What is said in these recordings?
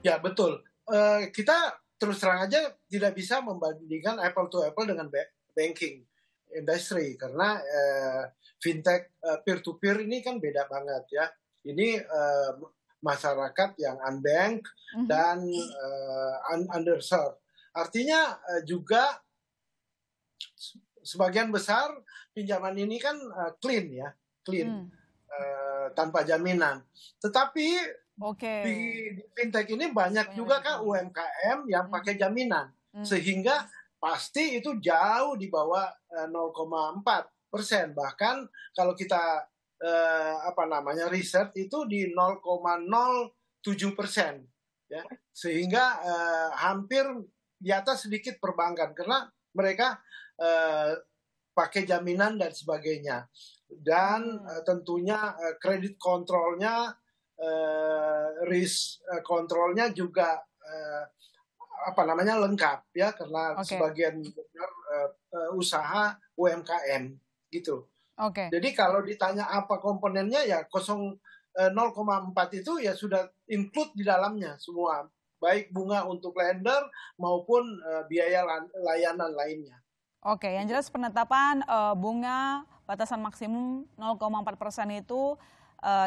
Ya, betul. Kita terus terang aja tidak bisa membandingkan apple to apple dengan banking industry karena fintech peer-to-peer ini kan beda banget ya. Ini masyarakat yang unbanked dan underserved. Artinya juga sebagian besar pinjaman ini kan clean ya, clean, tanpa jaminan. Tetapi di fintech ini banyak juga kan UMKM yang pakai jaminan, sehingga pasti itu jauh di bawah 0,4%. Bahkan kalau kita riset itu di 0,07%, ya, sehingga hampir di atas sedikit perbankan karena mereka pakai jaminan dan sebagainya, dan tentunya kredit kontrolnya, risk kontrolnya juga lengkap ya karena sebagian besar usaha UMKM gitu. Jadi kalau ditanya apa komponennya ya 0,4 itu ya sudah include di dalamnya semua, baik bunga untuk lender maupun biaya layanan lainnya. Yang jelas penetapan bunga batasan maksimum 0,4% itu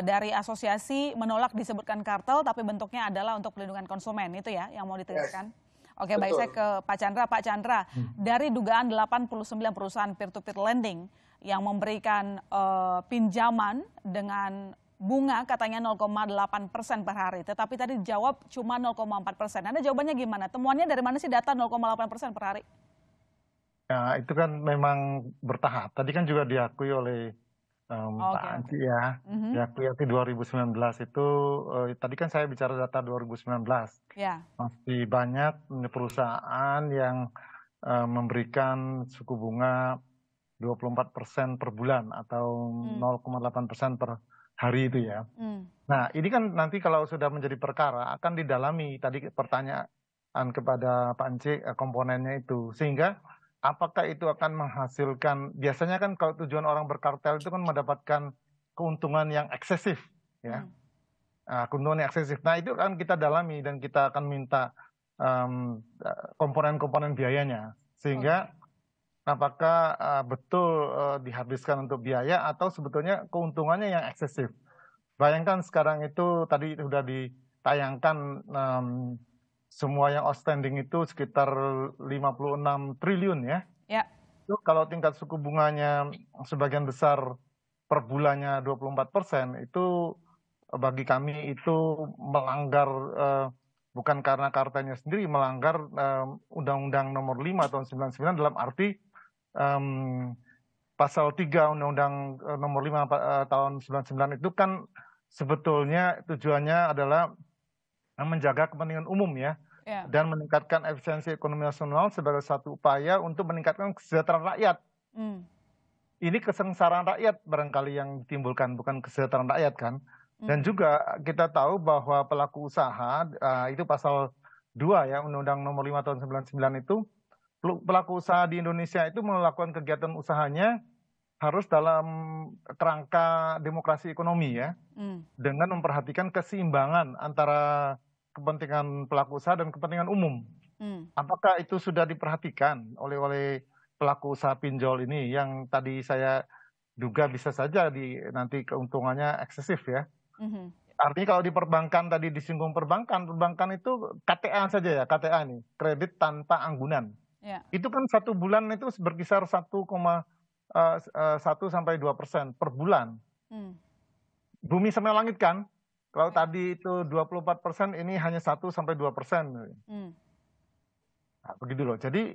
dari asosiasi menolak disebutkan kartel, tapi bentuknya adalah untuk pelindungan konsumen, itu ya yang mau ditegaskan. Yes. Baik, saya ke Pak Chandra. Pak Chandra, dari dugaan 89 perusahaan peer-to-peer lending yang memberikan pinjaman dengan bunga katanya 0,8% per hari, tetapi tadi dijawab cuma 0,4%. Anda jawabannya gimana? Temuannya dari mana sih data 0,8% per hari? Ya, itu kan memang bertahap. Tadi kan juga diakui oleh Pak Anci ya. Diakui 2019 itu, tadi kan saya bicara data 2019. Ya. Masih banyak perusahaan yang memberikan suku bunga 24% per bulan atau 0,8% per hari itu ya. Nah, ini kan nanti kalau sudah menjadi perkara akan didalami, tadi pertanyaan kepada Pak Anci komponennya itu, sehingga apakah itu akan menghasilkan, biasanya kan kalau tujuan orang berkartel itu kan mendapatkan keuntungan yang eksesif ya. Keuntungan yang eksesif. Nah, itu kan kita dalami dan kita akan minta komponen-komponen biayanya, sehingga apakah betul dihabiskan untuk biaya atau sebetulnya keuntungannya yang eksesif. Bayangkan sekarang itu tadi sudah ditayangkan semua yang outstanding itu sekitar 56 triliun ya. Ya. Itu kalau tingkat suku bunganya sebagian besar per bulannya 24%, itu bagi kami itu melanggar, bukan karena kartelnya sendiri, melanggar Undang-Undang Nomor 5 tahun 99 dalam arti Pasal 3 Undang-Undang Nomor 5 tahun 99 itu kan sebetulnya tujuannya adalah menjaga kepentingan umum ya. Dan meningkatkan efisiensi ekonomi nasional sebagai satu upaya untuk meningkatkan kesejahteraan rakyat. Ini kesengsaraan rakyat barangkali yang ditimbulkan, bukan kesejahteraan rakyat kan. Dan juga kita tahu bahwa pelaku usaha, itu pasal 2 ya, Undang-Undang Nomor 5 tahun 99 itu, pelaku usaha di Indonesia itu melakukan kegiatan usahanya harus dalam kerangka demokrasi ekonomi ya, dengan memperhatikan keseimbangan antara kepentingan pelaku usaha dan kepentingan umum. Apakah itu sudah diperhatikan oleh pelaku usaha pinjol ini yang tadi saya duga bisa saja nanti keuntungannya eksesif ya. Artinya kalau di perbankan tadi disinggung perbankan itu KTA saja ya, KTA ini, kredit tanpa anggunan. Itu kan satu bulan itu berkisar 1,1 sampai 2% per bulan. Bumi sama langit kan? Kalau tadi itu 24%, ini hanya 1 sampai 2%. Nah, begitu loh. Jadi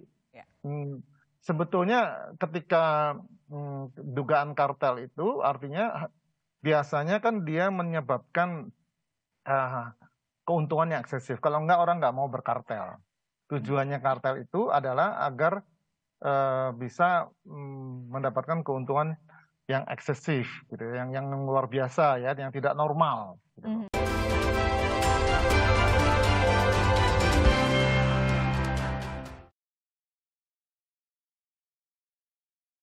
sebetulnya ketika dugaan kartel itu artinya biasanya kan dia menyebabkan keuntungan yang eksesif. Kalau enggak, orang nggak mau berkartel. Tujuannya kartel itu adalah agar bisa mendapatkan keuntungan yang eksesif, gitu, yang luar biasa ya, yang tidak normal. Gitu.